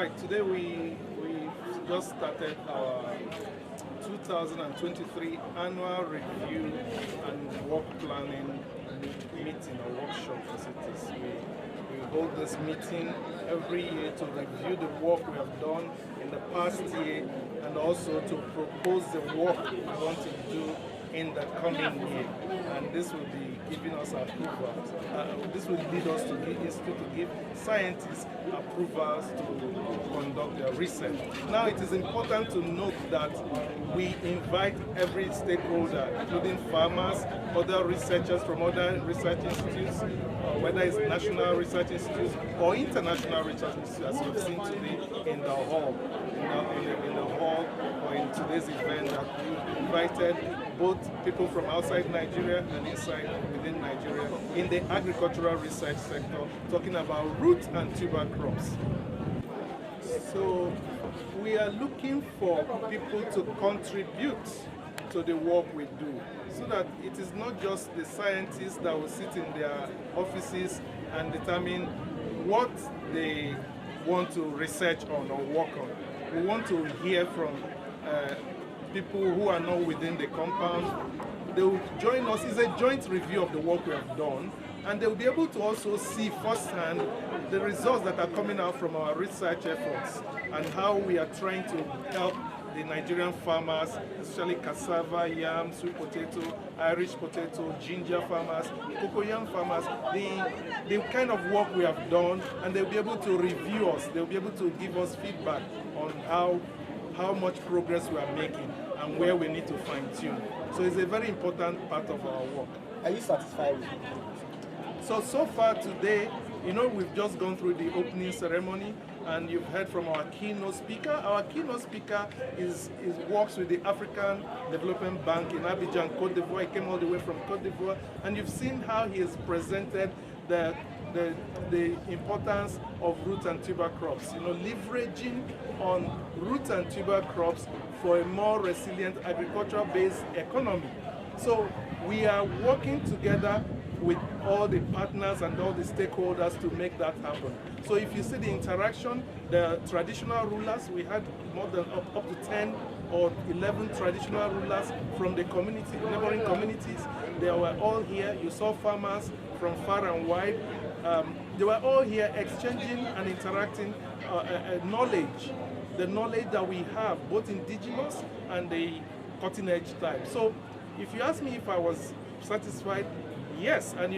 Right, today we just started our 2023 annual review and work planning meeting or workshop facilities. We hold this meeting every year to review the work we have done in the past year and also to propose the work we want to do in the coming year. And this will be giving us approval. This will lead us to the institute to give scientists approvals to conduct their research. Now it is important to note that we invite every stakeholder, including farmers, other researchers from other research institutes, whether it's national research institutes or international research institutes, as you've seen today in the hall, in the hall or in today's event, that we invited both people from outside Nigeria and inside within Nigeria in the agricultural research sector, talking about root and tuber crops. So we are looking for people to contribute to the work we do, so that it is not just the scientists that will sit in their offices and determine what they want to research on or work on. We want to hear from people who are not within the compound. They will join us. It's a joint review of the work we have done, and they'll be able to also see firsthand the results that are coming out from our research efforts and how we are trying to help the Nigerian farmers, especially cassava, yam, sweet potato, Irish potato, ginger farmers, cocoyam farmers, the kind of work we have done, and they'll be able to review us. They'll be able to give us feedback on how much progress we are making and where we need to fine-tune. So it's a very important part of our work. Are you satisfied with it? So far today, we've just gone through the opening ceremony, and you've heard from our keynote speaker. Our keynote speaker works with the African Development Bank in Abidjan, Cote d'Ivoire. He came all the way from Cote d'Ivoire, and you've seen how he has presented the importance of root and tuber crops, leveraging on root and tuber crops for a more resilient agricultural-based economy. So we are working together with all the partners and all the stakeholders to make that happen. So if you see the interaction, the traditional rulers, we had more than up to 10 or 11 traditional rulers from the community, neighboring communities. They were all here. You saw farmers from far and wide. They were all here exchanging and interacting knowledge, the knowledge that we have, both indigenous and the cutting edge type. So if you ask me if I was satisfied, yes, and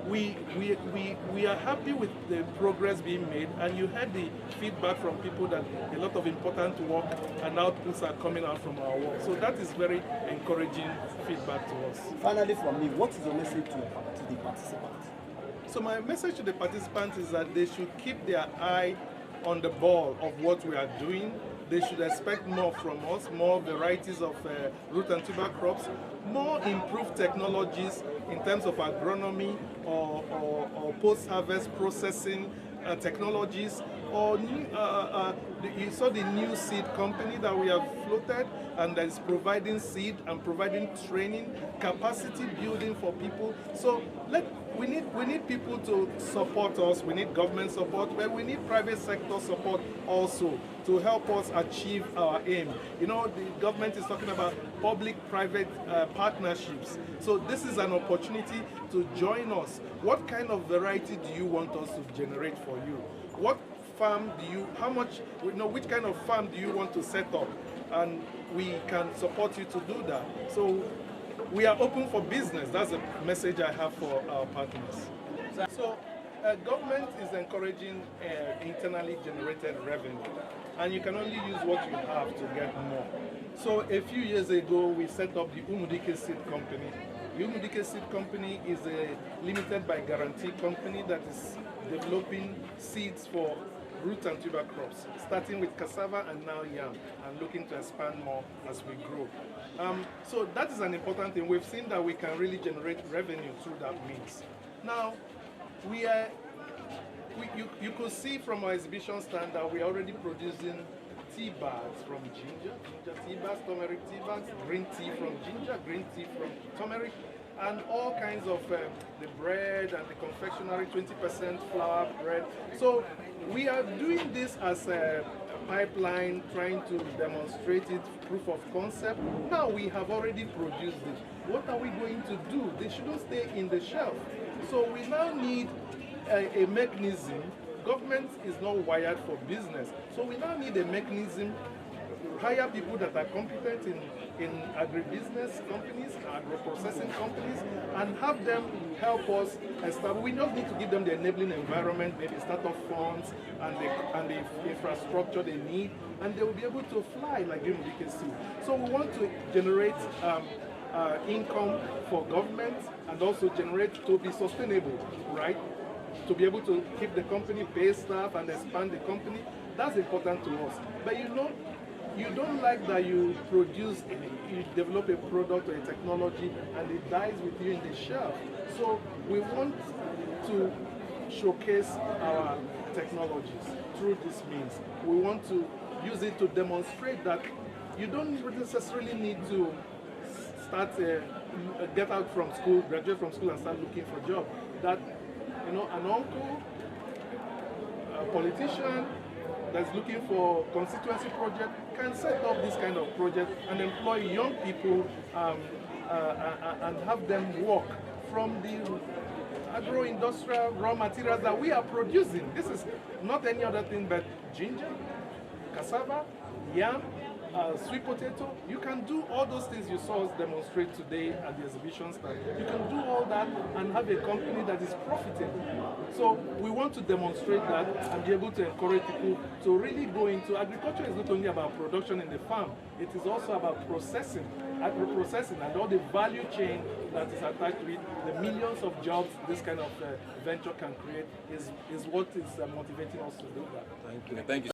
we are happy with the progress being made, and you heard the feedback from people that a lot of important work and outputs are coming out from our work. So that is very encouraging feedback to us. Finally from me, what is your message to the participants? So my message to the participants is that they should keep their eye on the ball of what we are doing. They should expect more from us, more varieties of root and tuber crops, more improved technologies in terms of agronomy or post-harvest processing technologies, or new, you saw the new seed company that we have floated, and that is providing seed and providing training, capacity building for people. So we need people to support us. We need government support, but we need private sector support also to help us achieve our aim. The government is talking about public-private partnerships. So this is an opportunity to join us. What kind of variety do you want us to generate for you? What farm do you, which kind of farm do you want to set up? And we can support you to do that. So we are open for business. That's a message I have for our partners. So government is encouraging internally generated revenue, and you can only use what you have to get more. So a few years ago, we set up the Umudike Seed Company. The Umudike Seed Company is a limited by guarantee company that is developing seeds for root and tuber crops, starting with cassava and now yam, and looking to expand more as we grow. So that is an important thing. We've seen that we can really generate revenue through that means. Now, you could see from our exhibition stand that we are already producing tea bags from ginger tea bags, turmeric tea bags, green tea from ginger, green tea from turmeric, and all kinds of the bread and the confectionery, 20% flour bread. So we are doing this as a pipeline, trying to demonstrate it, proof of concept. Now we have already produced it. What are we going to do? They shouldn't stay in the shelf. So we now need a mechanism. Government is not wired for business. So we now need a mechanism, hire people that are competent in agribusiness companies, agro-processing companies, and have them help us establish. We just need to give them the enabling environment, maybe startup funds and the infrastructure they need, and they will be able to fly like Umudike see. So we want to generate income for government and also generate to be sustainable, right? To be able to keep the company, pay staff, and expand the company. That's important to us. But you know, you don't like that you produce, you develop a product or a technology and it dies with you in the shelf. So we want to showcase our technologies through this means. We want to use it to demonstrate that you don't necessarily need to start, get out from school, graduate from school and start looking for a job. That, you know, an uncle, a politician that's looking for constituency project can set up this kind of project and employ young people and have them work from the agro-industrial raw materials that we are producing. This is not any other thing but ginger, cassava, yam, sweet potato. You can do all those things you saw us demonstrate today at the exhibition stand. You can do all that and have a company that is profitable. So we want to demonstrate that and be able to encourage people to really go into agriculture. Is not only about production in the farm, it is also about processing, agro-processing, and all the value chain that is attached to it. The millions of jobs this kind of venture can create is what is motivating us to do that. Thank you. Thank you.